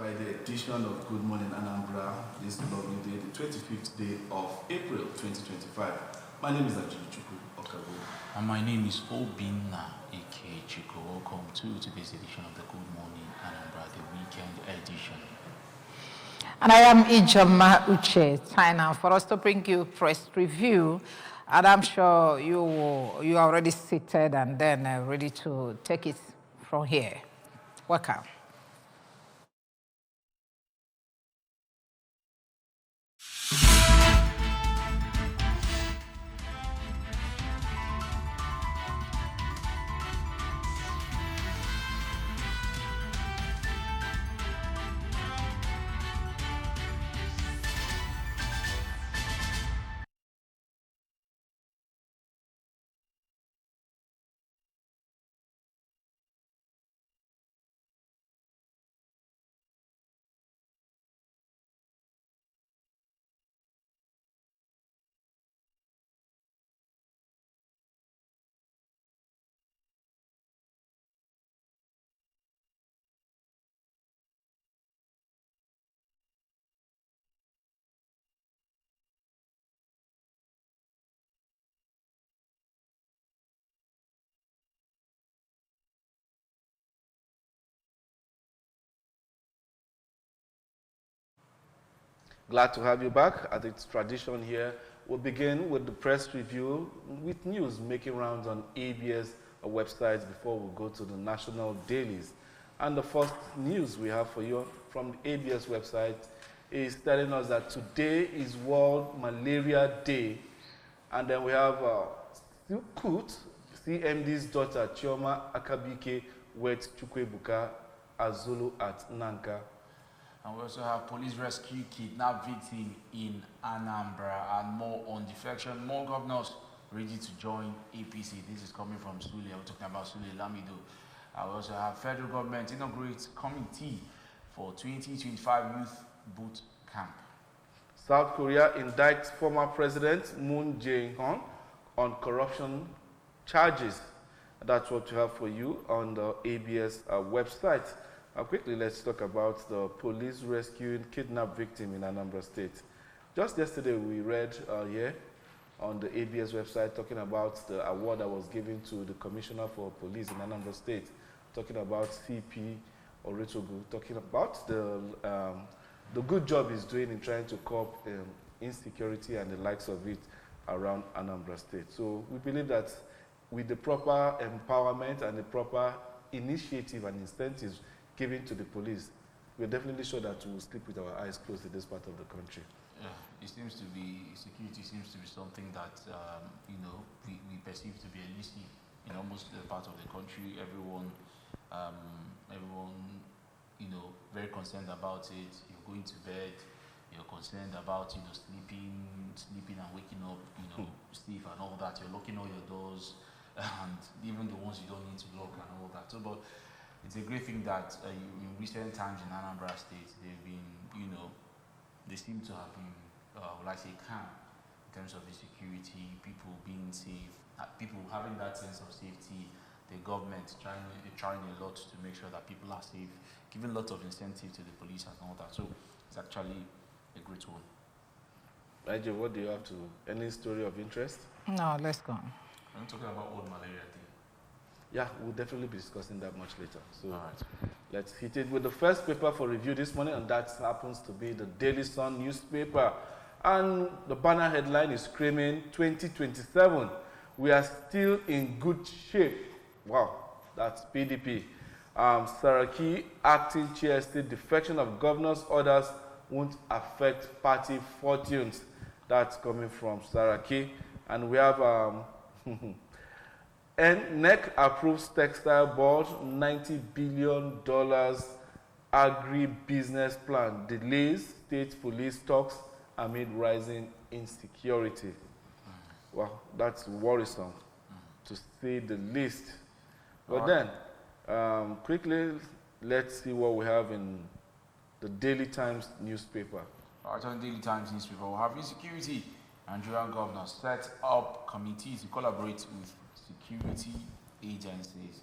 Friday edition of Good Morning Anambra. This lovely day, the 25th day of April 2025. My name is Ajuluchukwu Okago. And my name is Obinna Ike Chiko. Welcome to today's edition of the Good Morning Anambra, the weekend edition. And I am Ijoma Uche. Time now for us to bring you press review. And I'm sure you are already seated and then ready to take it from here. Welcome. Glad to have you back. As it's tradition here, we'll begin with the press review with news making rounds on ABS websites before we go to the national dailies. And the first news we have for you from the ABS website is telling us that today is World Malaria Day. And then we have Kut, CMD's daughter, Chioma Akabike, wed Chukwebuka Azulu at Nanka. And we also have police rescue kidnap victim in Anambra, and more on defection. More governors ready to join APC. This is coming from Sule. We're talking about Sule Lamido. We also have federal government inaugurates committee for 2025 youth boot camp. South Korea indicts former President Moon Jae-in on corruption charges. That's what we have for you on the ABS website. Quickly, let's talk about the police rescuing kidnapped victim in Anambra State. Just yesterday, we read here on the ABS website talking about the award that was given to the Commissioner for Police in Anambra State, talking about CP Oretogu, talking about the good job he's doing in trying to curb insecurity and the likes of it around Anambra State. So we believe that with the proper empowerment and the proper initiative and incentives given to the police, we're definitely sure that we'll sleep with our eyes closed in this part of the country. Yeah, it seems to be, security seems to be something that, we perceive to be elusive in almost the part of the country. Everyone, very concerned about it. You're going to bed, you're concerned about, sleeping and waking up, sleep and all that. You're locking all your doors, and even the ones you don't need to lock and all that. So, but it's a great thing that in recent times in Anambra State, they've been, they seem to have been, calm in terms of the security, people being safe, people having that sense of safety, the government trying a lot to make sure that people are safe, giving lots of incentive to the police and all that. So it's actually a great one. Nigel, what do you have to, any story of interest? No, let's go. I'm talking about World Malaria Day. Yeah, we'll definitely be discussing that much later. So all right, let's hit it with the first paper for review this morning, and that happens to be the Daily Sun newspaper. And the banner headline is screaming 2027. We are still in good shape. Wow, that's PDP. Saraki, acting chair, state defection of governor's orders won't affect party fortunes. That's coming from Saraki. And we have and NEC approves textile board $90 billion agri-business plan. Delays state police talks amid rising insecurity. Well, that's worrisome, to say the least. But then, quickly, let's see what we have in the Daily Times newspaper. All right, on the Daily Times newspaper, we have insecurity. Nigerian governors set up committees to collaborate with security agencies.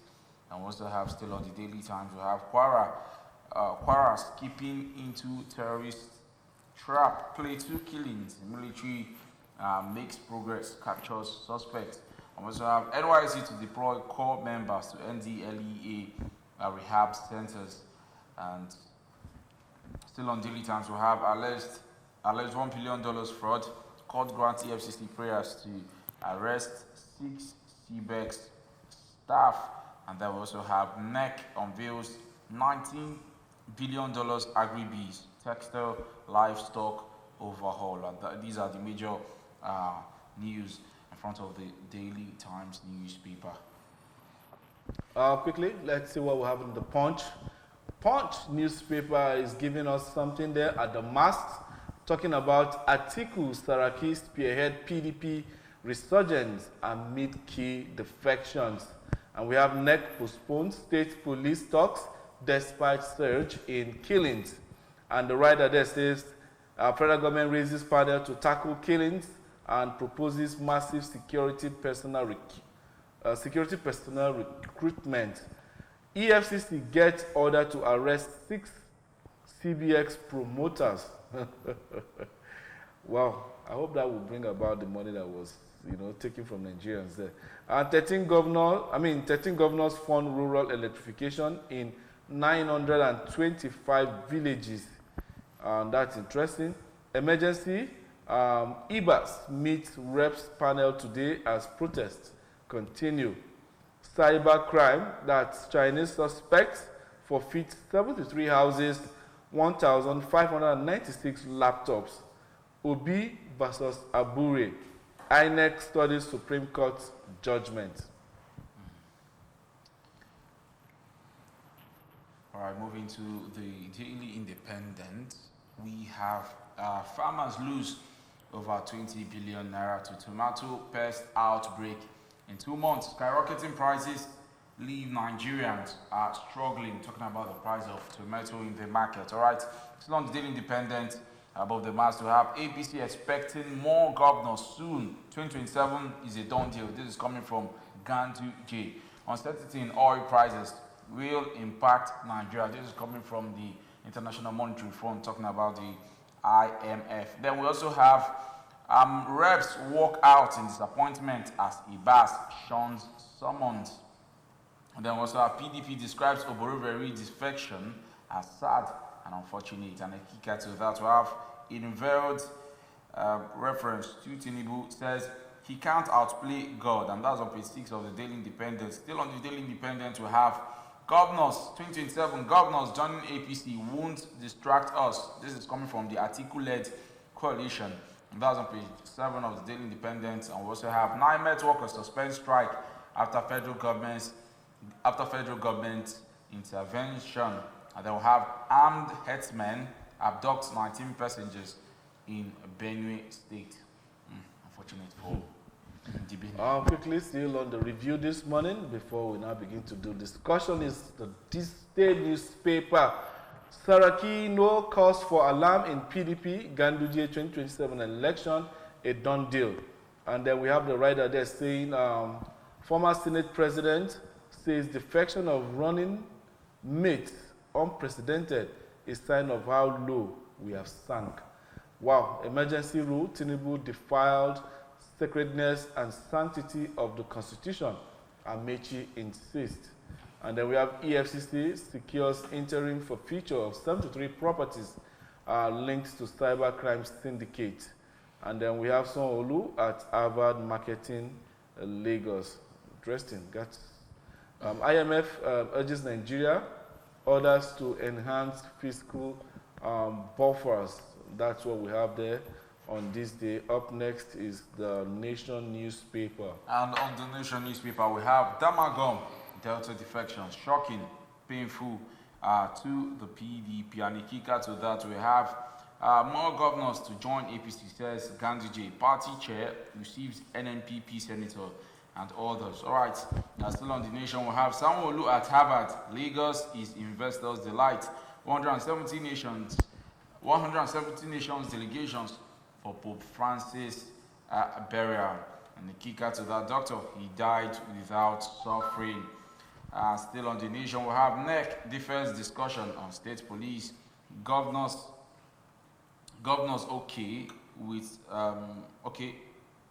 And we also have, still on the Daily Times, we have Kwara Kwara skipping into terrorist trap. Play 2 killings. Military makes progress. Captures suspects. We also have NYC to deploy core members to NDLEA rehab centers. And still on Daily Times, we have alleged $1 billion fraud. Court grants EFCC prayers to arrest 6 CBEX staff. And then we also have NEC unveils $19 billion agri-bees, textile, livestock overhaul. And these are the major news in front of the Daily Times newspaper. Quickly, let's see what we have in the Punch. Punch newspaper is giving us something there at the masks, talking about Atiku Saraki spearhead PDP resurgence amid key defections. And we have NEC postponed state police talks despite surge in killings. And the writer there says, federal government raises panel to tackle killings and proposes massive security personnel recruitment. EFCC gets order to arrest 6 CBX promoters. Wow, I hope that will bring about the money that was, taken from Nigerians there. And 13 governors fund rural electrification in 925 villages. And that's interesting. Emergency, IBAS meets reps panel today as protests continue. Cyber crime, that's Chinese suspects forfeit 73 houses, 1,596 laptops. Obi versus Abure. INEC studies Supreme Court judgment. All right, moving to the Daily Independent, we have farmers lose over 20 billion naira to tomato pest outbreak in 2 months. Skyrocketing prices leave Nigerians struggling. Talking about the price of tomato in the market. All right, still on the Daily Independent, above the mass, we have APC expecting more governors soon. 2027 is a done deal. This is coming from Gandu J. Uncertainty in oil prices will impact Nigeria. This is coming from the International Monetary Fund, talking about the IMF. Then we also have reps walk out in disappointment as IBAS shuns summons. And then we also have PDP describes Oboreveri's defection as sad and unfortunate. And a kicker to that, we have inveiled reference to Tinubu says he can't outplay God, and that's on page 6 of the Daily Independent. Still on the Daily Independent, we have governors, 2027 governors joining APC won't distract us. This is coming from the Atiku-led coalition. And that's on page 7 of the Daily Independent. And we also have 9 Met workers suspend strike after federal government intervention. And then we'll have armed herdsmen abduct 19 passengers in Benue State. Unfortunate for the Benue. Quickly, still on the review this morning, before we now begin to do discussion, is this day newspaper. Saraki, no cause for alarm in PDP, Ganduje 2027 election, a done deal. And then we have the writer there saying, former Senate President says defection of running mates, unprecedented, a sign of how low we have sunk. Wow, emergency rule, Tinubu defiled sacredness and sanctity of the Constitution, Amechi insists. And then we have EFCC secures interim for future of 73 properties linked to cybercrime syndicate. And then we have Son-Olu at Harvard Marketing, Lagos. Interesting. IMF urges Nigeria orders to enhance fiscal buffers. That's what we have there on this day. Up next is the Nation newspaper. And on the Nation newspaper, we have Damagum, Delta defection, shocking, painful to the PDP. And a kicker to that, we have more governors to join APC, says Ganduje. Party chair receives NNPP senator and others. All right, still on the Nation, we have Sanwo-Olu at Harvard. Lagos is investors' delight. 170 nations delegations for Pope Francis burial. And the kicker to that, doctor, he died without suffering. Still on the nation, we have NEC defense discussion on state police. Governors, governors okay with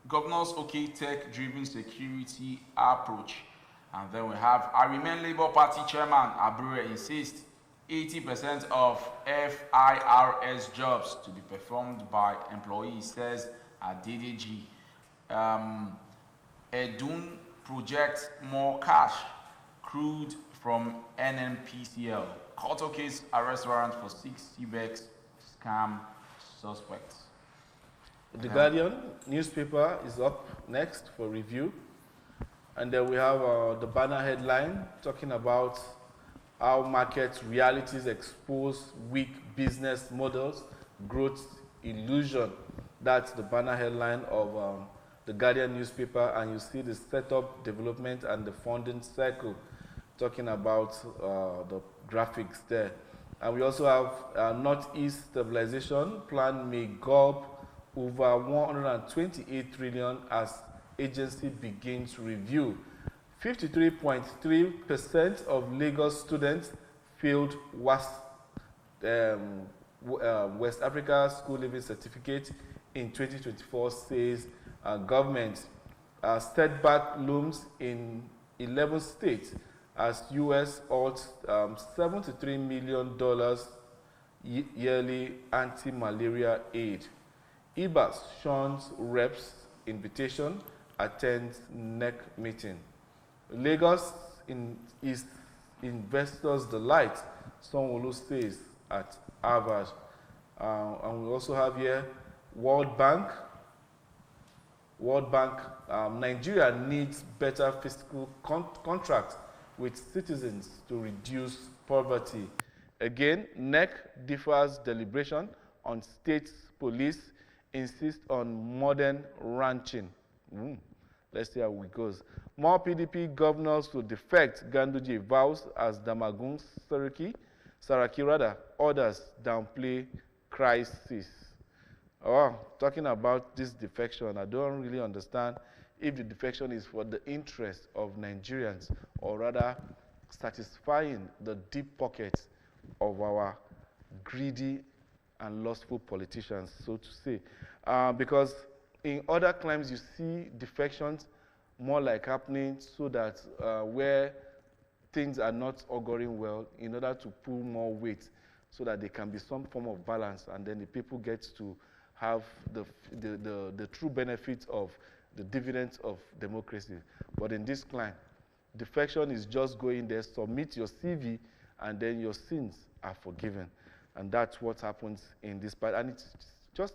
governors okay tech-driven security approach. And then we have Arimen Labour Party Chairman Abure insists 80% of FIRS jobs to be performed by employees, says Adedeji. Edun projects more cash crude from NNPCL. Court case arrest warrant for 6 CBEX scam suspects. The Guardian newspaper is up next for review. And then we have the banner headline talking about how market realities expose weak business models, growth illusion. That's the banner headline of the Guardian newspaper, and you see the setup, development, and the funding cycle talking about the graphics there. And we also have Northeast Stabilization Plan may gulp over 128 trillion as agency begins review. 53.3% of Lagos students failed West Africa School Living Certificate in 2024, says government. Setback looms in 11 states as U.S. halts $73 million yearly anti-malaria aid. IBAS shuns reps invitation, attends NEC meeting. Lagos is investors' delight, Sanwo-Olu says at Harvard. And we also have here World Bank. Nigeria needs better fiscal contract with citizens to reduce poverty. Again, NEC differs deliberation on state police, insists on modern ranching. Let's see how it goes. More PDP governors to defect, Ganduje vows as Damagun Saraki orders downplay crisis. Oh, talking about this defection, I don't really understand if the defection is for the interest of Nigerians or rather satisfying the deep pockets of our greedy and lustful politicians, so to say. Because in other climes you see defections more like happening so that where things are not auguring well, in order to pull more weight so that there can be some form of balance, and then the people get to have the true benefits of the dividends of democracy. But in this climb, defection is just going there, submit your CV, and then your sins are forgiven. And that's what happens in this part. And it's just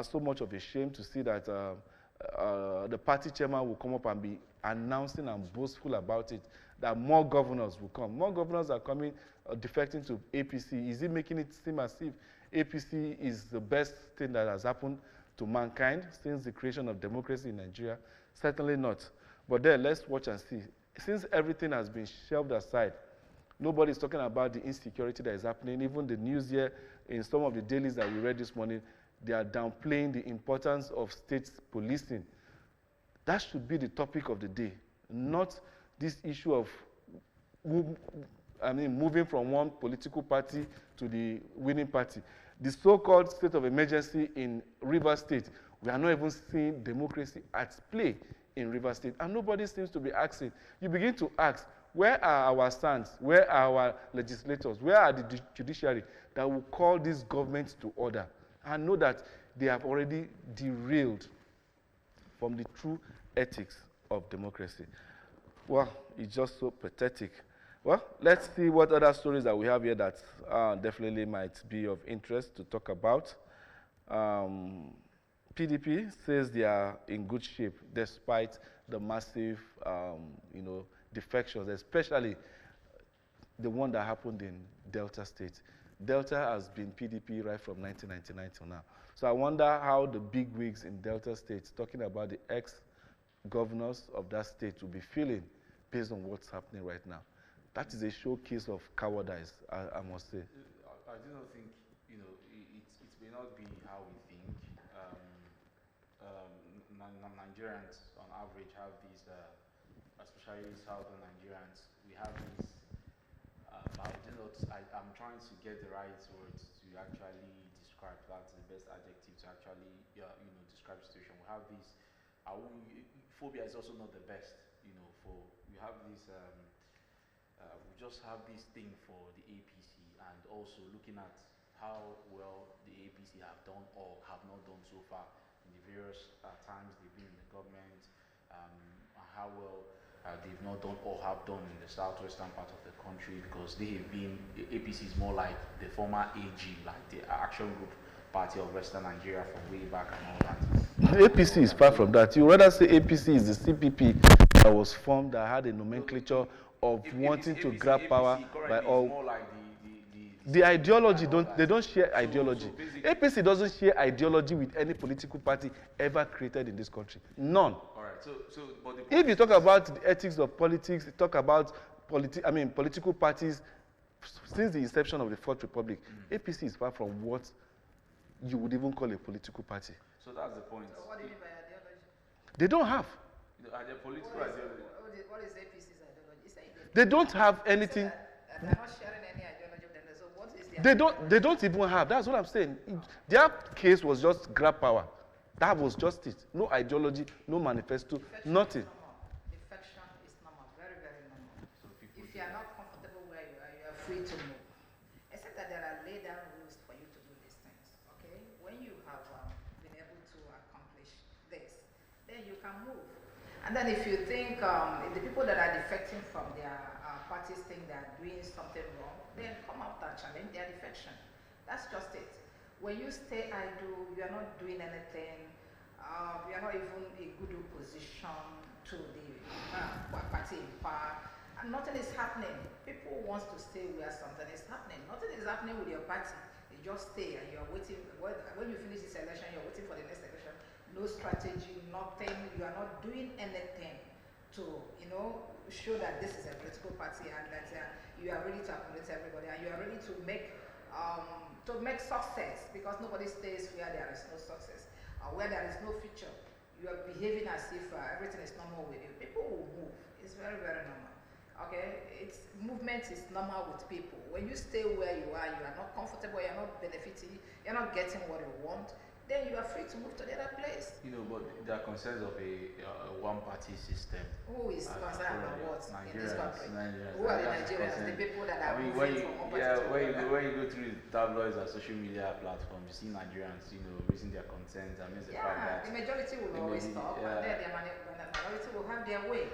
so much of a shame to see that the party chairman will come up and be announcing and boastful about it, that more governors will come. More governors are coming, defecting to APC. Is he making it seem as if APC is the best thing that has happened to mankind since the creation of democracy in Nigeria? Certainly not. But then let's watch and see. Since everything has been shelved aside, nobody is talking about the insecurity that is happening. Even the news here, in some of the dailies that we read this morning, they are downplaying the importance of state policing. That should be the topic of the day, not this issue of moving from one political party to the winning party. The so-called state of emergency in Rivers State, we are not even seeing democracy at play in Rivers State, and nobody seems to be asking. You begin to ask, where are our stands? Where are our legislators? Where are the judiciary that will call this government to order and know that they have already derailed from the true ethics of democracy? Well, it's just so pathetic. Well, let's see what other stories that we have here that definitely might be of interest to talk about. PDP says they are in good shape despite the massive, defections, especially the one that happened in Delta State. Delta has been PDP right from 1999 to now. So I wonder how the big wigs in Delta State, talking about the ex-governors of that state, will be feeling based on what's happening right now. That is a showcase of cowardice, I must say. I do not think, it may not be how we think. Nigerians, on average, have these, especially Southern Nigerians, we have this. I'm trying to get the right words to actually describe. That's the best adjective to actually, describe the situation. We have this. Phobia is also not the best. We have this. We just have this thing for the APC, and also looking at how well the APC have done or have not done so far in the various times they've been in the government, and how well they've not done or have done in the southwestern part of the country, because they have been, the APC is more like the former AG, like the Action Group Party of Western Nigeria from way back and all that. The APC is far from that. You rather say APC is the CPP that was formed, that had a nomenclature of wanting to grab power by all. More like the ideology, they don't share ideology. APC doesn't share ideology with any political party ever created in this country. None. All right. But if you talk about the ethics of politics, you talk about political parties since the inception of the Fourth Republic, APC is far from what you would even call a political party. So that's the point. So what do you mean by ideology? They don't have. Are there political ideology? What is APC's ideology? You say they don't have anything. They're not sharing any ideology with them. So what is their They don't even have. That's what I'm saying. Their case was just grab power. That was just it. No ideology, no manifesto, nothing. Defection is normal, very, very normal. So if you are not comfortable where you are free to move. Except that there are laid down rules for you to do these things. Okay? When you have been able to accomplish this, then you can move. And then if you think if the people that are defecting from their parties think they are doing something wrong, then come out and challenge their defection. That's just it. When you stay idle, you are not doing anything, you are not even a good opposition to the party in power, and nothing is happening. People want to stay where something is happening. Nothing is happening with your party. You just stay and you are waiting. When you finish this election, you are waiting for the next election. No strategy, nothing. You are not doing anything to, show that this is a political party and that you are ready to accommodate everybody and you are ready to make success, because nobody stays where there is no success or where there is no future. You are behaving as if everything is normal with you. People will move. It's very, very normal. Okay, movement is normal with people. When you stay where you are not comfortable, you're not benefiting, you're not getting what you want, then you are free to move to the other place. But there are concerns of a one-party system. Who is concerned about what in this country? Nigerians. Who are the Nigerians? The people that are moving from one party to another. when you go through the tabloids and social media platforms, you see Nigerians, raising their concerns. I mean, the fact that the majority will always talk, and then the minority will have their way.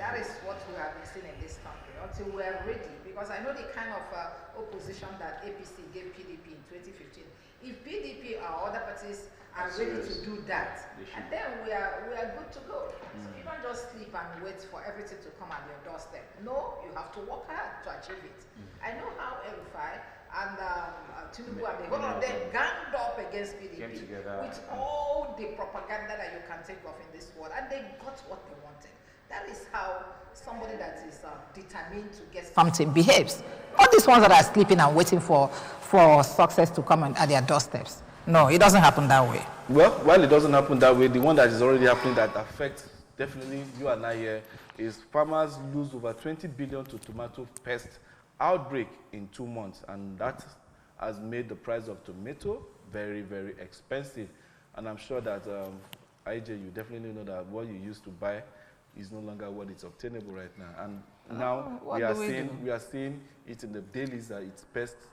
That is what we have been seeing in this country until we are ready. Because I know the kind of opposition that APC gave PDP in 2015. If PDP or other parties are ready to do that, and then we are good to go. So you don't just sleep and wait for everything to come at your doorstep. No, you have to work hard to achieve it. I know how El-Rufai and Tinubu and the whole of them ganged up against PDP with all the propaganda that you can think of in this world, and they got what they wanted. That is how somebody that is determined to get something behaves. All these ones that are sleeping and waiting for success to come at their doorsteps. No, it doesn't happen that way. Well, while it doesn't happen that way, the one that is already happening that affects definitely you and I here is farmers lose over 20 billion to tomato pest outbreak in 2 months, and that has made the price of tomato very, very expensive. And I'm sure that IJ, you definitely know that what you used to buy is no longer what is obtainable right now. And now we are seeing it in the dailies that it's pests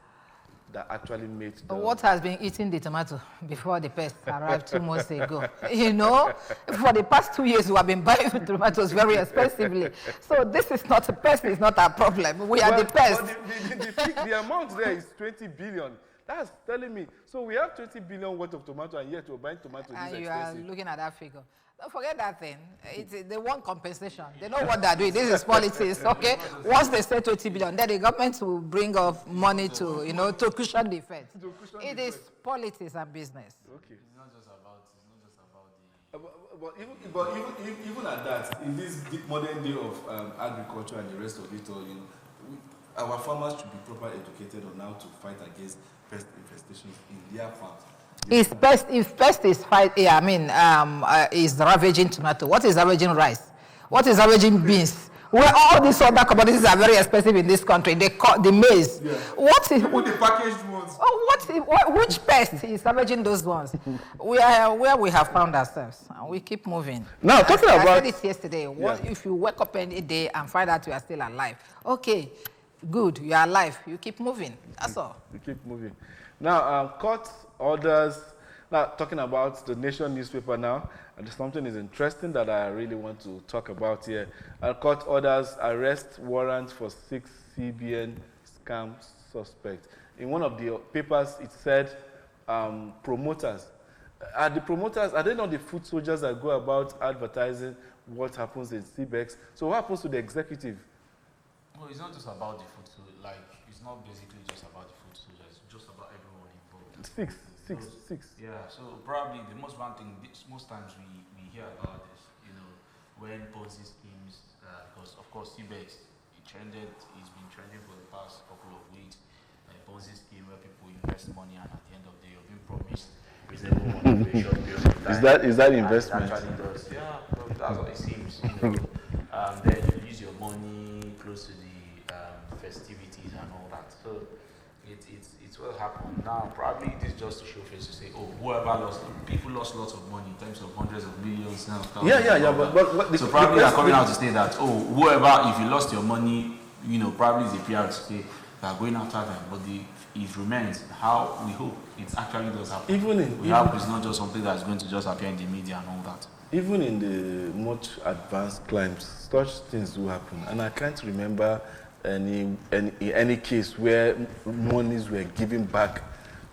that actually made the... What has been eating the tomato before the pests arrived 2 months ago? For the past 2 years, we have been buying tomatoes very expensively. So this is not a pest, it's not our problem. We are the pest. The amount there is 20 billion. That's telling me. So we have 20 billion worth of tomato, and yet we're buying tomatoes this expensive. And you are looking at that figure. Don't forget that thing. They want compensation. They know what they're doing. This is politics, okay? Once they say 20 billion, then the government will bring up money to, to cushion the effect. It is politics and business. Okay. It's not just about the... Even at that, in this modern day of agriculture and the rest of it all, our farmers should be properly educated on how to fight against pest infestations in their farms. If pest is is ravaging tomato, what is ravaging rice? What is ravaging beans? where all these other commodities are very expensive in this country. They call the maize. Yeah. What is Even the packaged ones. which pest is damaging those ones? We are where we have found ourselves, and we keep moving. Now, talking I about... said it yesterday. What if you wake up any day and find out you are still alive? Okay, good, you are alive. You keep moving. That's all. You keep moving. Now, court orders... Now, talking about the Nation newspaper now, and something is interesting that I really want to talk about here. Court orders arrest warrant for 6 CBN scam suspects. In one of the papers, it said promoters. Are the promoters, are they not the foot soldiers that go about advertising what happens in CBEX? So what happens to the executive? Well, it's not just about the food soldiers. Like, it's not basically just about the food soldiers. It's just about everyone involved. Six. Yeah, so probably the most one thing, most times we hear about this, when Ponzi schemes, because of course CBEX, it's been trending for the past couple of weeks, a Ponzi scheme where people invest money and at the end of the day you're being promised reasonable money for a short period of time. Is that investment? It actually does, yeah, well, that's what it seems. Then you use your money close to the festivities and all that. So it's what happened. Now, probably it is just to show face to say, oh, people lost lots of money in terms of hundreds of millions now. Yeah, but so probably they're coming out to say that, oh, whoever, if you lost your money, probably it's a PR to say they are going after them. But it remains how we hope it actually does happen. We hope it's not just something that's going to just appear in the media and all that. Even in the much advanced climes, such things do happen. And I can't remember any case where monies were given back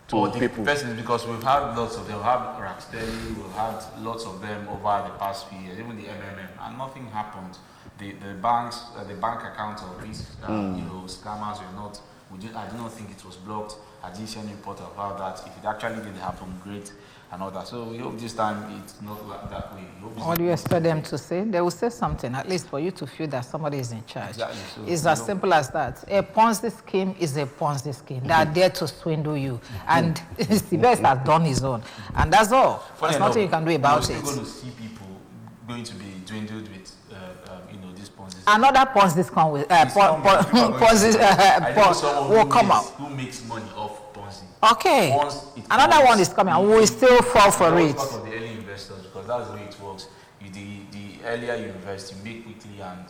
to people. First is because we've had lots of them. We've had Racksteady, we've had lots of them over the past few years, even the MMM, and nothing happened. The banks, the bank accounts of these scammers were not. I do not think it was blocked. I didn't see any report about that. If it actually did happen, great. And all that. So we hope this time it's not like that way. What do you expect them to say? They will say something, at least for you to feel that somebody is in charge. Exactly. So, it's as simple as that. A Ponzi scheme is a Ponzi scheme. They are there to swindle you. And CBS has done his own. And that's all. There's nothing you can do about it. You're going to see people going to be dwindled with this Ponzi scheme. Another Ponzi scheme will come out. Who makes money off Ponzi? Okay. Another one is coming, and we will still fall for it. Part of the early investors, because that's the way it works. The earlier you invest, you make quickly, and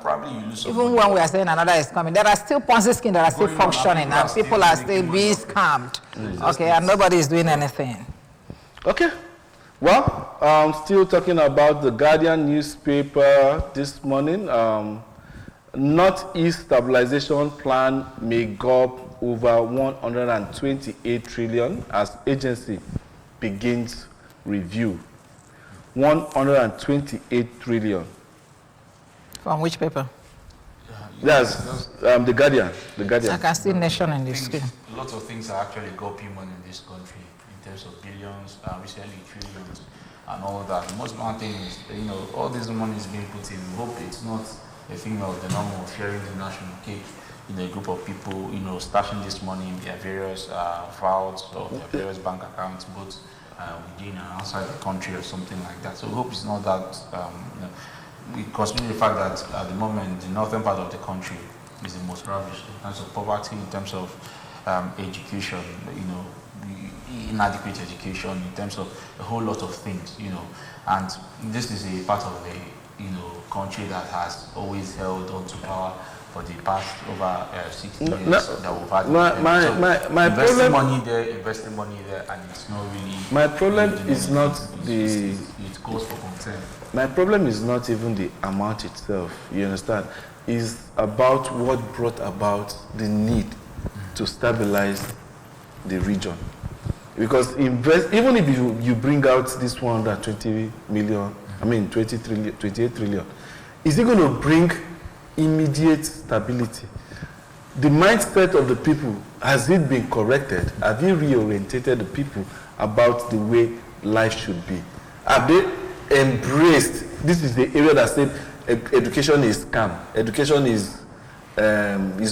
probably you lose some Even money. when we are saying another is coming, there are still Ponzi schemes that are still functioning, and people are still being scammed. Okay, and nobody is doing anything. Okay. Well, still talking about the Guardian newspaper this morning. Northeast Stabilization Plan may go up over 128 trillion as agency begins review. 128 trillion. From which paper? That's the Guardian. I can see Nation in this screen. Lots of things are actually gulping money in this country in terms of billions, recently trillions, and all that. The most important thing is, all this money is being put in. We hope it's not a thing of the normal of sharing the national cake. A group of people, stashing this money in their various vaults or their various bank accounts, both within and outside the country or something like that. So we hope it's not that, we consider the fact that at the moment, the northern part of the country is the most ravaged in terms of poverty, in terms of education, inadequate education, in terms of a whole lot of things, and this is a part of the, country that has always held on to power for the past over 60 years that we've had. My investing money there, and it's not really. My problem is not the. It goes for concern. My problem is not even the amount itself. You understand? It's about what brought about the need to stabilize the region. Because even if you bring out this 120 million, 28 trillion, is it going to bring immediate stability? The mindset of the people, has it been corrected? Have you reorientated the people about the way life should be? Have they embraced, this is the area that said education is scam, education is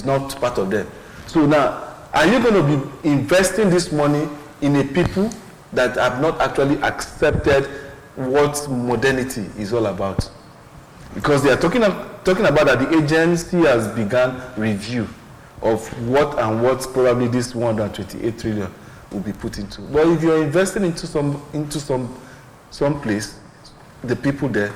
not part of them. So now, are you going to be investing this money in a people that have not actually accepted what modernity is all about? Because they are talking of talking about that the agency has begun review of what probably this 128 trillion will be put into. But if you're investing into some place, the people there,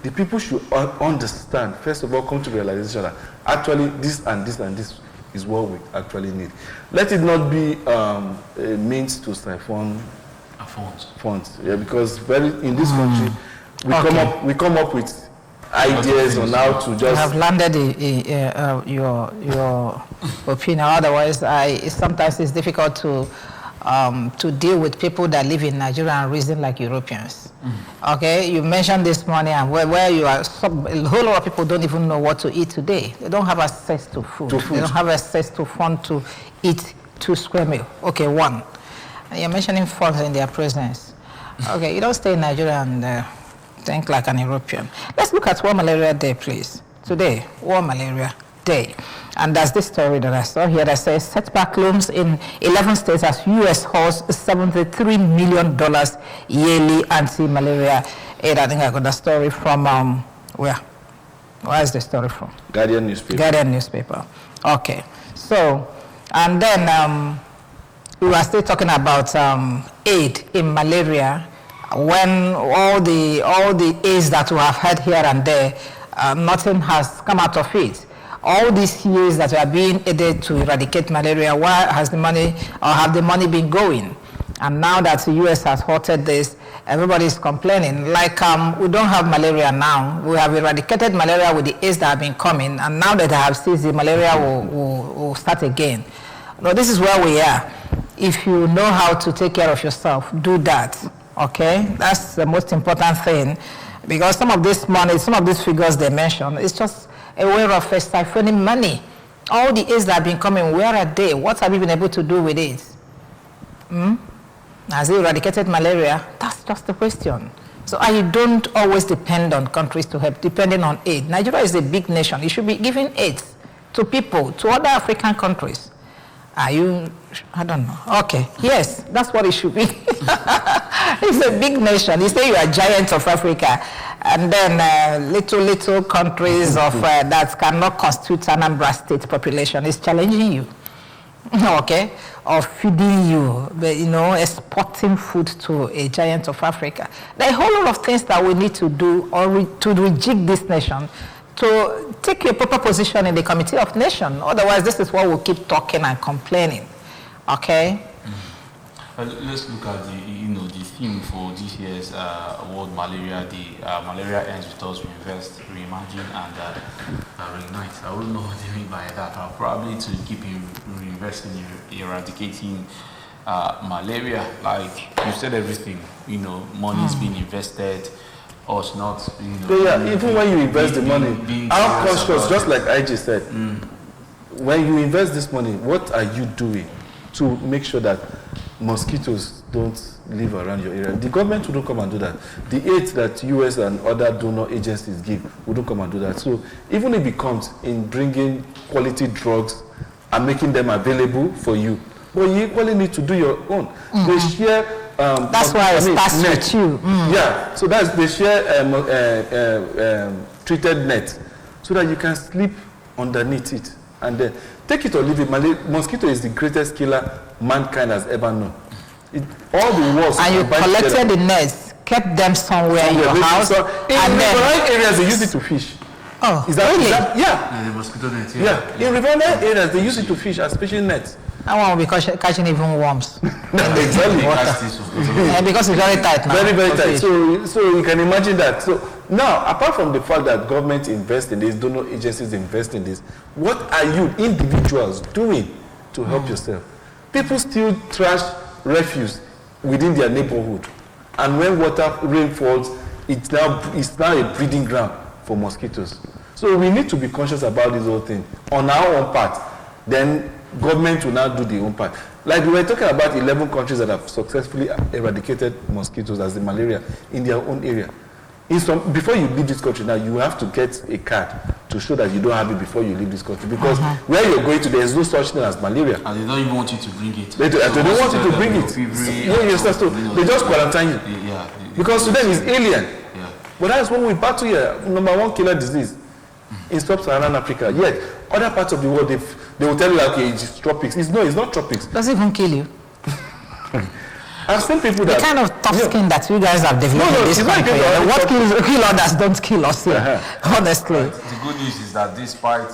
the people should understand, first of all, come to realization that actually this and this and this is what we actually need. Let it not be a means to siphon funds. Yeah, because in this country, we come up with ideas on how to just... You have landed your opinion. Otherwise, sometimes it's difficult to deal with people that live in Nigeria and reason like Europeans. Okay, you mentioned this morning where you are, a whole lot of people don't even know what to eat today. They don't have access to food. They don't have access to fund to eat 2 square meals. Okay, 1. And you're mentioning funds in their presence. Okay, you don't stay in Nigeria and think like an European. Let's look at World Malaria Day, please. Today, World Malaria Day. And that's this story that I saw here that says setback looms in 11 states as U.S. hosts $73 million yearly anti-malaria aid. I think I got the story from, where is the story from? Guardian newspaper. Guardian newspaper. Okay. So, and then we were still talking about aid in malaria when all the aids that we have had here and there, nothing has come out of it. All these years that we are being aided to eradicate malaria, where has the money, or have the money been going? And now that the U.S. has halted this, everybody is complaining. Like, we don't have malaria now. We have eradicated malaria with the aids that have been coming, and now that I have ceased, the malaria will start again. No, this is where we are. If you know how to take care of yourself, do that, okay? That's the most important thing, because some of this money, some of these figures they mentioned, it's just a way of siphoning money. All the aids that have been coming, where are they? What have you been able to do with it? Has it eradicated malaria? That's just the question. So I don't always depend on countries to help, depending on aid. Nigeria is a big nation. It should be giving aid to people, to other African countries. Are you, I don't know. Okay, yes, that's what it should be. It's a big nation. You say you are giant of Africa, and then little countries of that cannot constitute Anambra state population is challenging you, okay, or feeding you, exporting food to a giant of Africa. There are a whole lot of things that we need to do or to rejig this nation to take a proper position in the Committee of Nations. Otherwise, this is what we'll keep talking and complaining, okay? Let's look at the theme for this year's World Malaria Day. Malaria ends with us, reinvest, reimagine, and reignite. I wouldn't know what they mean by that. Probably to keep reinvesting, eradicating malaria. Like you said, everything. Money's being invested. Us not. Even when you invest the money, our conscious, just like IJ said, when you invest this money, what are you doing to make sure that mosquitoes don't live around your area? The government wouldn't come and do that. The aid that US and other donor agencies give wouldn't come and do that. So even if it comes in bringing quality drugs and making them available for you, but you equally need to do your own. They share. That's why it starts with you. Yeah, so they share treated net so that you can sleep underneath it. And then take it or leave it. Mosquito is the greatest killer mankind has ever known. All the wars. And you collected the nets, kept them somewhere in your house. So in riverine areas, they use it to fish. Oh, is that, really? Yeah, the mosquito net. Yeah. In riverine areas, they use it to fish as fishing nets. I won't be catching even worms. Exactly. Because it's very tight now. Very, very tight. So you can imagine that. So now, apart from the fact that government invest in this, donor agencies invest in this, what are you individuals doing to help yourself? People still trash refuse within their neighborhood, and when rain falls, it's now a breeding ground for mosquitoes. So we need to be conscious about this whole thing on our own part. Then government will now do the own part. Like we were talking about 11 countries that have successfully eradicated mosquitoes as the malaria in their own area. Before you leave this country now, you have to get a card to show that you don't have it before you leave this country. Because where you're going to, there is no such thing as malaria. And they don't even want you to bring it. They don't want you to bring it. So they just quarantine you. Because to them it's alien. But that's when we battle here. Number one killer disease. in sub-Saharan Africa. Yet, other parts of the world, they will tell you, okay, it's tropics. It's not tropics. Does it even kill you? I've seen people that... The kind of tough skin that you guys have developed in this country. What kill others don't kill us here, honestly. Right. The good news is that despite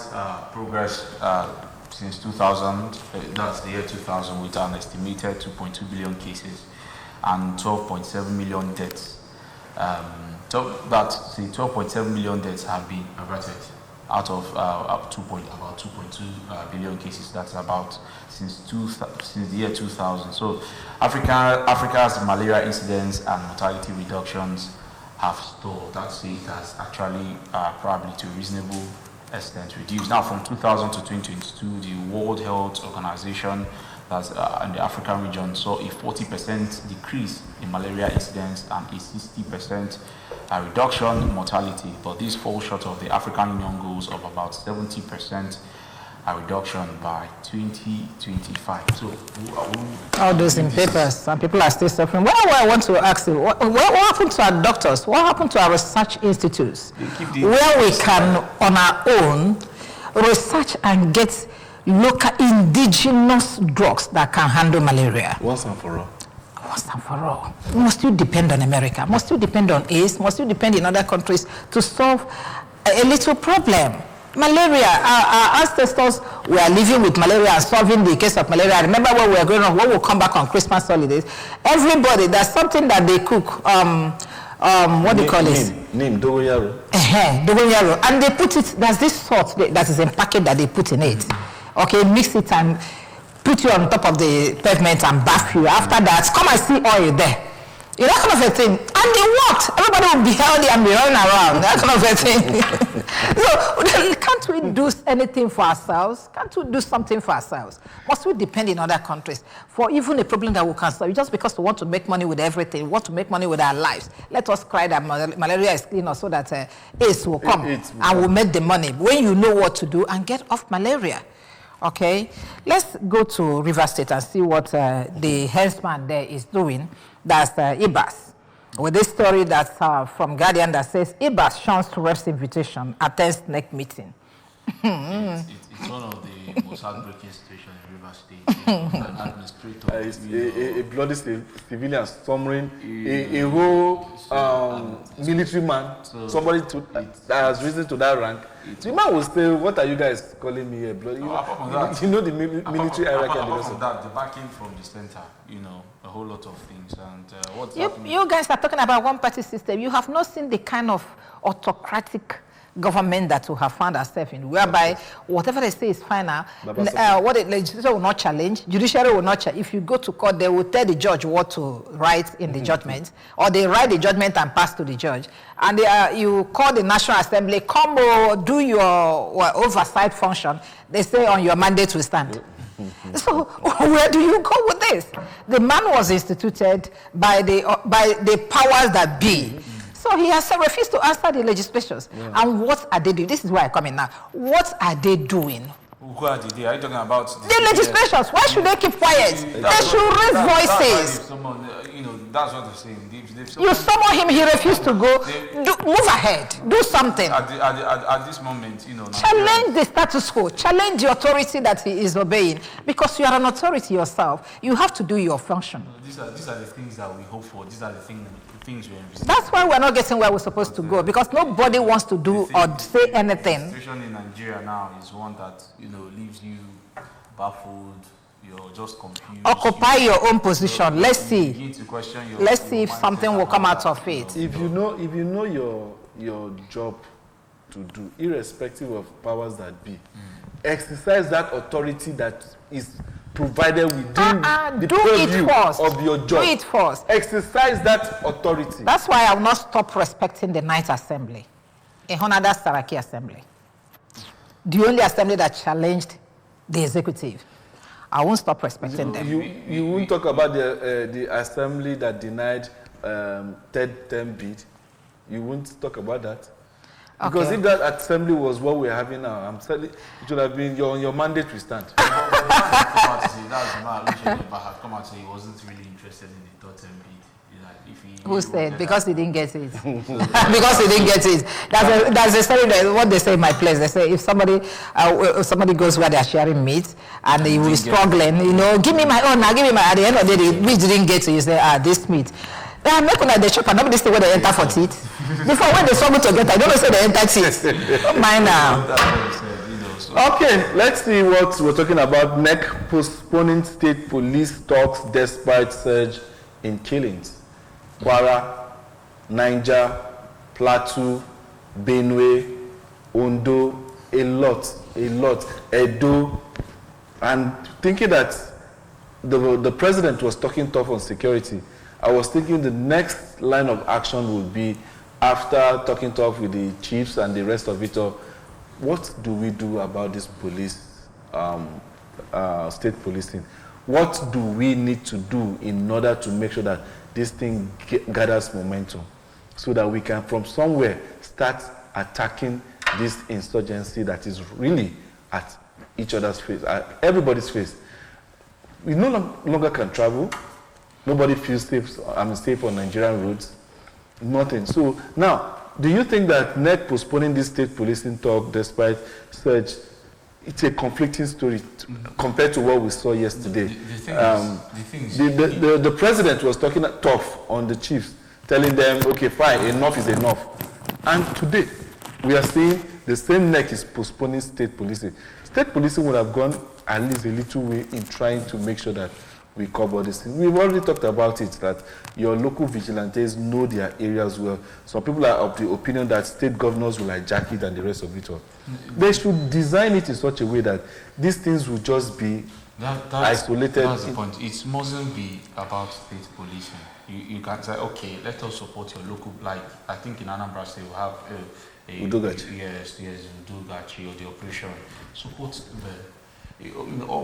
progress since 2000, that's the year 2000, with an estimated 2.2 billion cases and 12.7 million deaths, so that 12.7 million deaths have been averted out of about 2.2 billion cases. That's about since the year 2000. So Africa's malaria incidence and mortality reductions have stalled. That's it has actually probably to a reasonable extent reduced. Now from 2000 to 2022, the World Health Organization that's in the African region saw a 40% decrease in malaria incidence and a 60% reduction in mortality, but this falls short of the African Union goals of about 70% reduction by 2025. So, all those in papers, some people are still suffering. Well, I want to ask you, what happened to our doctors? What happened to our research institutes? Where we can, on our own, research and get local indigenous drugs that can handle malaria. Once and for all. Once and for all. Must you depend on America? Must you depend on AIDS? Must you depend in other countries to solve a little problem? Malaria, our ancestors were living with malaria and solving the case of malaria. I remember when we were growing up, when we come back on Christmas holidays, everybody, there's something that they cook, what do you call it? Name, dogoyaro. Dogoyaro. And they put it, there's this salt that is in packet that they put in it. Okay, mix it and put you on top of the pavement and bath you. After that, come and see oil there. You know, that kind of a thing. And they worked. Everybody will be healthy and be running around. That kind of a thing. So, can't we do anything for ourselves? Can't we do something for ourselves? Must we depend in other countries for even a problem that we can solve? Just because we want to make money with everything, we want to make money with our lives. Let us cry that malaria is cleaner so that AIDS will come and we'll make the money. When you know what to do and get off malaria. Okay, let's go to River State and see what the healthman there is doing. That's Ibas. With this story that's from Guardian that says, Ibas shuns Rep's invitation, attends next meeting. It's one of the most heartbreaking situations in River State. An administrator. A bloody civilian storming a whole military man, somebody that has risen to that rank. The man will say, what are you guys calling me a bloody? You know the military hierarchy and the rest of that. The backing from the center, you know, a whole lot of things. And you guys are talking about one-party system. You have not seen the kind of autocratic government that we have found ourselves in, whereby whatever they say is final. What the legislature will not challenge, judiciary will not challenge. If you go to court, they will tell the judge what to write in the judgment, or they write the judgment and pass to the judge. And you call the National Assembly, come do your oversight function. They say on your mandate will stand. So where do you go with this? The man was instituted by the powers that be. So he has refused to answer the legislations. Yeah. And what are they doing? This is where I come in now. What are they doing? Who are they? Are you talking about the legislations? Why should they keep quiet? They should raise voices. Someone, you know, that's what they're saying. You summon him, he refused to go. Move ahead. Do something. At this moment, you know. Challenge the status quo. Challenge the authority that he is obeying. Because you are an authority yourself. You have to do your function. These are the things that we hope for. These are the things we envisage. That's why we're not getting where we're supposed to go. Because nobody wants to do or say anything. The situation in Nigeria now is one that, you know, leaves you baffled. You're just confused. Occupy your own position. Let's see. You need to question your Let's see if something will come out of it. If you know your job to do, irrespective of powers that be, exercise that authority that is provided within the purview of your job. Do it first. Exercise that authority. That's why I will not stop respecting the Ninth Assembly, a Honada Saraki Assembly. The only assembly that challenged the executive. I won't stop respecting them. You won't talk about the assembly that denied third term bid. You won't talk about that. Because if that assembly was what we're having now, I'm telling you, it should have been your mandate to stand. That's the man Olusegun Obasanjo come out and say he wasn't really interested in the third term bid. Who said? Because he didn't get it. Because he didn't get it. That's a story that what they say in my place. They say if somebody goes where they're sharing meat and he will be struggling, you know, give me my own now, give me my. At the end of the day, the meat didn't get it. You say, this meat. They make like the shop and nobody say where they enter for teeth. Before when they struggle to get, I don't know say they enter teeth. Don't mind now. Okay, let's see what we're talking about. NEC postponing state police talks despite surge in killings. Kwara, Niger, Plateau, Benue, Ondo, a lot, Edo, and thinking that the president was talking tough on security, I was thinking the next line of action would be, after talking tough with the chiefs and the rest of it all, what do we do about this police, state policing? What do we need to do in order to make sure that this thing gathers momentum, so that we can from somewhere start attacking this insurgency that is really at each other's face, at everybody's face? We no longer can travel. Nobody feels safe. Safe on Nigerian roads. Nothing. So now, do you think that NEC postponing this state policing talk despite surge, it's a conflicting story compared to what we saw yesterday? The president was talking tough on the chiefs, telling them, okay, fine, enough is enough. And today, we are seeing the same NEC is postponing state policing. State policing would have gone at least a little way in trying to make sure that we cover this thing. We've already talked about it, that your local vigilantes know their areas well. Some people are of the opinion that state governors will hijack it and the rest of it all. They should design it in such a way that these things will just be isolated. That's the point. It mustn't be about state policing. You can say, okay, let us support your local, like I think in Anambra State we have Udogachi. Yes, Udogachi, or the operation. Support them.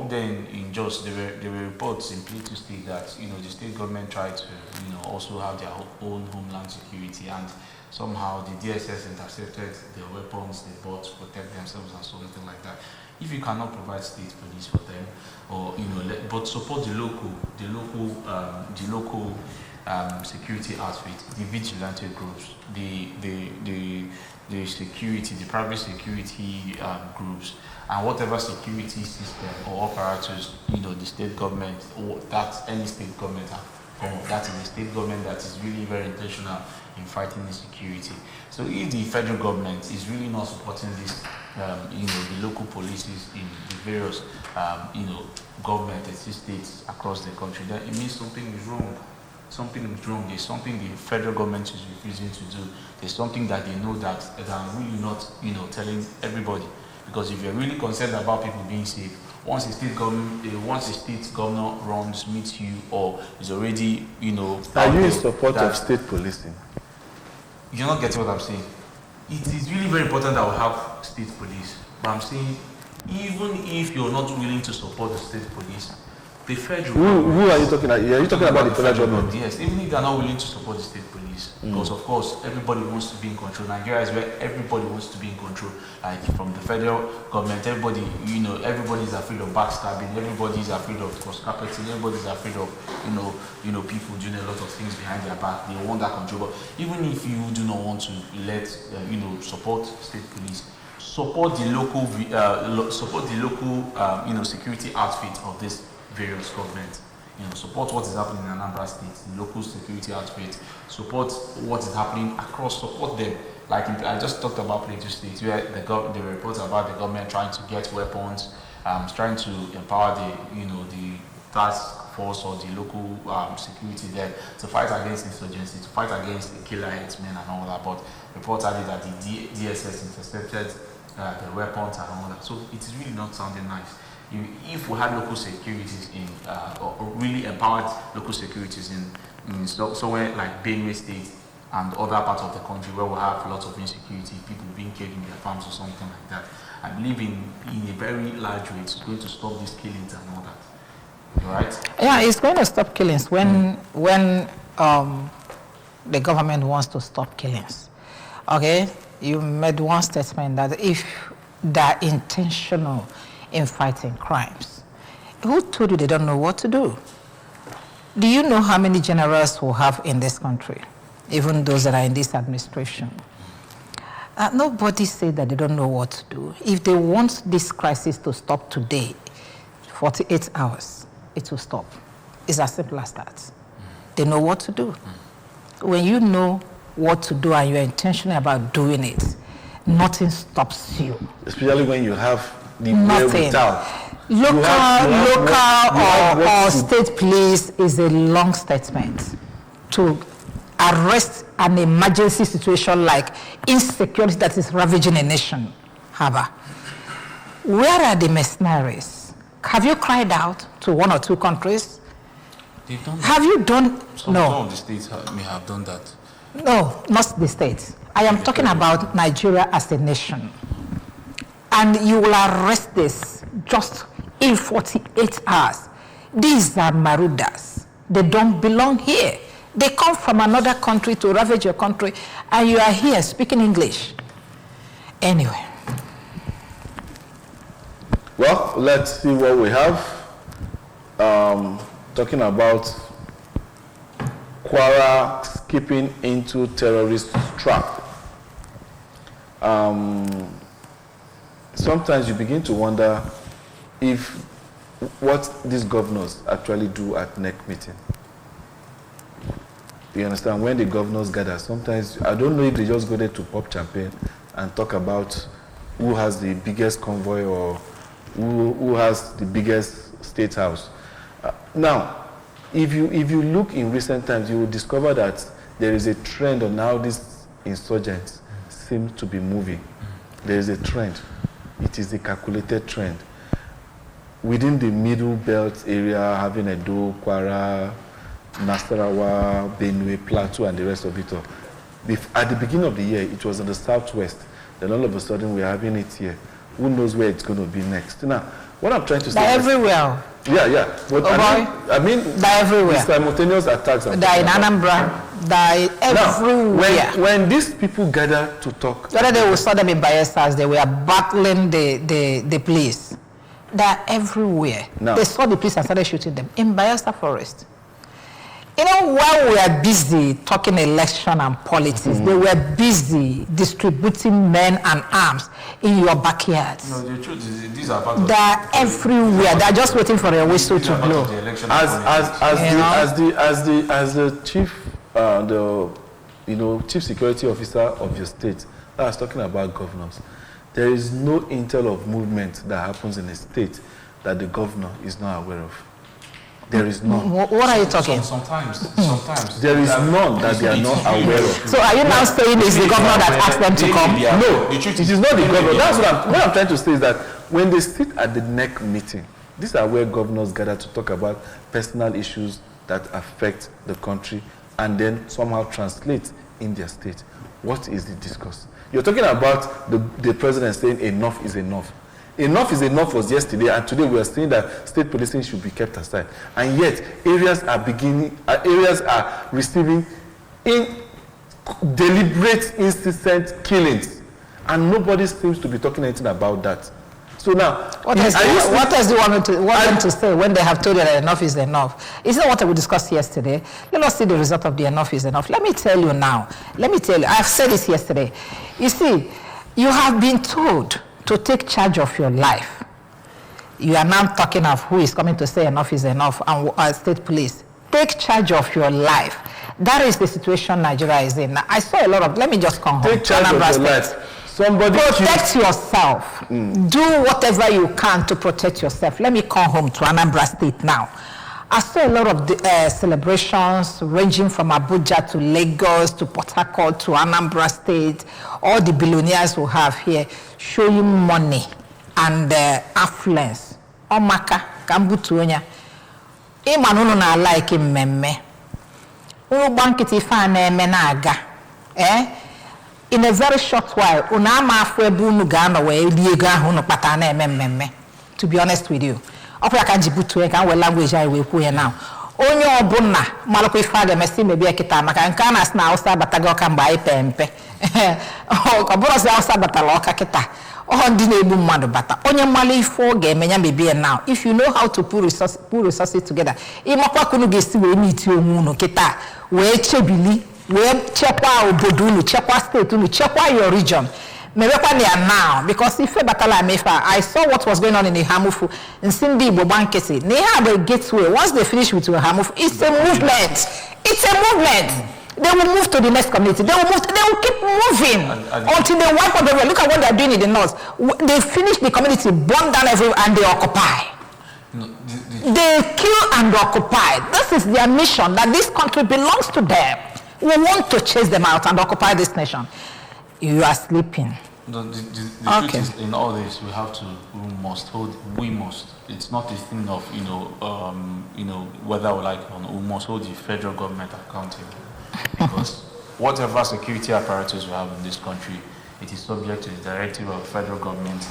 Then in Jos, there were reports in Plateau State that the state government tried to also have their own homeland security, and somehow the DSS intercepted their weapons they bought to protect themselves and something like that. If you cannot provide state police for them, or but support the local security outfit, the vigilante groups, the security, the private security groups, and whatever security system or apparatus, the state government or any state government, that is the state government that is really very intentional in fighting insecurity. So if the federal government is really not supporting this, the local policies in the various, government states across the country, then it means something is wrong. Something is wrong. There's something the federal government is refusing to do. There's something that they know that are really not, telling everybody. Because if you're really concerned about people being safe, once a state governor runs, meets you, or is already, Are you in support of state policing? You're not getting what I'm saying. It is really very important that we have state police. But I'm saying, even if you're not willing to support the state police, the federal who are you talking about? Are you talking about the federal government? Yes, even if they're not willing to support the state police, because of course everybody wants to be in control. Nigeria is where everybody wants to be in control. Like from the federal government, everybody, everybody's afraid of backstabbing, everybody's afraid of cross-carpeting, everybody's afraid of, people doing a lot of things behind their back. They want that control. But even if you do not want to let, support state police, support the local, security outfit of this various governments, support what is happening in Anambra State, the local security outfit, support what is happening across, support them. Like I just talked about Plateau State, where the reports about the government trying to get weapons, trying to empower the task force or the local security there to fight against insurgency, to fight against the killer headsmen and all that. But reports are that the DSS intercepted the weapons and all that. So it is really not sounding nice. If we had local securities or really empowered local securities in somewhere like Benue State and other parts of the country where we have lots of insecurity, people being killed in their farms or something like that, I believe in a very large way it's going to stop these killings and all that. All right? Yeah, it's going to stop killings when the government wants to stop killings. Okay, you made one statement that if they're intentional in fighting crimes, who told you they don't know what to do? Do you know how many generals we have in this country, even those that are in this administration? Nobody said that they don't know what to do. If they want this crisis to stop today, 48 hours, it will stop. It's as simple as that. They know what to do. When you know what to do and you're intentional about doing it, nothing stops you. Especially when you have the Nothing. Local or state police is a long statement to arrest an emergency situation like insecurity that is ravaging a nation. Haba. Where are the mercenaries? Have you cried out to one or two countries? They've done that. Have you done? Some of the states may have done that. No, not the states. I am talking about Nigeria as a nation. And you will arrest this just in 48 hours. These are Marudas. They don't belong here. They come from another country to ravage your country, and you are here speaking English. Anyway. Well, let's see what we have. Talking about Kwara skipping into terrorist trap. Sometimes you begin to wonder if what these governors actually do at NEC meeting. You understand? When the governors gather, sometimes, I don't know if they just go there to pop champagne and talk about who has the biggest convoy or who has the biggest state house. Now, if you look in recent times, you will discover that there is a trend on how these insurgents seem to be moving. There is a trend. It is a calculated trend. Within the middle belt area, having Edo, Kwara, Nasarawa, Benue, Plateau, and the rest of it all. At the beginning of the year, it was in the southwest. Then all of a sudden, we're having it here. Who knows where it's going to be next? Now, what I'm trying to say They're is... everywhere. Yeah. But I mean, they're everywhere. Simultaneous attacks. They're in Anambra. They're everywhere. Now, when these people gather to talk... The other day we saw them in Bayelsa, they were battling the police. They're everywhere. No. They saw the police and started shooting them in Bayelsa Forest. You know, while we are busy talking election and politics, they were busy distributing men and arms in your backyards. No, the truth is, these are part of... They're everywhere. They're just waiting for a whistle to blow. As the chief, chief security officer of your state, I was talking about governors. There is no intel of movement that happens in a state that the governor is not aware of. There is none. What are you talking? Sometimes. There is none that they are not aware of. So are you now saying it's the governor that asked them to come? No, it is not the governor. That's what I'm trying to say is that when they sit at the NEC meeting, these are where governors gather to talk about personal issues that affect the country and then somehow translate in their state. What is the discourse? You're talking about the president saying enough is enough. Enough is enough was yesterday, and today we are saying that state policing should be kept aside. And yet, areas are receiving deliberate, incessant killings, and nobody seems to be talking anything about that. So now, what else do you want them to say when they have told you that enough is enough? Isn't that what we discussed yesterday? Let us see the result of the enough is enough. Let me tell you now. I've said this yesterday. You see, you have been told to take charge of your life. You are now talking of who is coming to say enough is enough and state police. Take charge of your life. That is the situation Nigeria is in. Now, I saw a lot of, let me just come home. Take charge of your life. Protect yourself. Do whatever you can to protect yourself. Let me come home to Anambra State now. I saw a lot of celebrations ranging from Abuja to Lagos to Port Harcourt to Anambra State. All the billionaires we have here showing money and affluence. Omaka, Kambutuonya. Imanunu na like mmemme. Unu bankiti fa na eme na aga. In a very short while, unama afwebu unu ga no we liego ahu no pata na eme mmemme. To be honest with you. Opa ka jibutu e kan we language ai we ku here now. Onye obuna maloko ifa ga mesi mebi ekita maka nka na sna Hausa bataga oka mba ipempe. Obura se Hausa batala oka kita. If you know how to put resources together, check your region. Now, because if I saw what was going on in the Hamufu in Simbi Bobankesi, they have a gateway. Once they finish with Hamufu, it's a movement. It's a movement. They will move to the next community. They will keep moving until they wipe out everywhere. Look at what they are doing in the north. They finish the community, burn down everywhere, and they occupy. They kill and occupy. This is their mission, that this country belongs to them. We want to chase them out and occupy this nation. You are sleeping. The truth is, in all this, we have to, we must. It's not a thing of, whether we like it or not. We must hold the federal government accountable. Because whatever security apparatus we have in this country, it is subject to the directive of the federal government.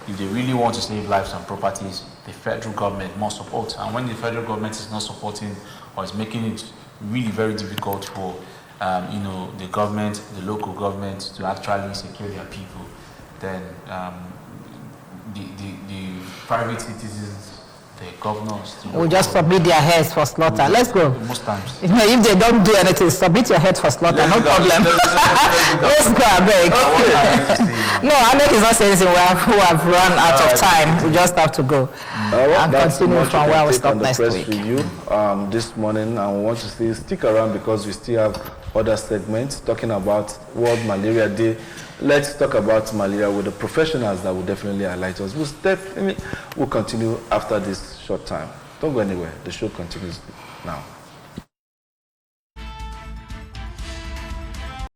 If they really want to save lives and properties, the federal government must support. And when the federal government is not supporting or is making it really very difficult for the government, the local government to actually secure their people, then the private citizens, the governors, will just submit their heads for slaughter. Let's go. Most times. If they don't do anything, submit your head for slaughter. No problem. Let's go, I beg. No, Alec is not saying anything. We have run out of time. We just have to go and continue from where we stopped next week. This morning, and we want to say stick around because we still have other segments talking about World Malaria Day. Let's talk about malaria with the professionals that will definitely highlight us. We'll continue after this short time. Don't go anywhere. The show continues now.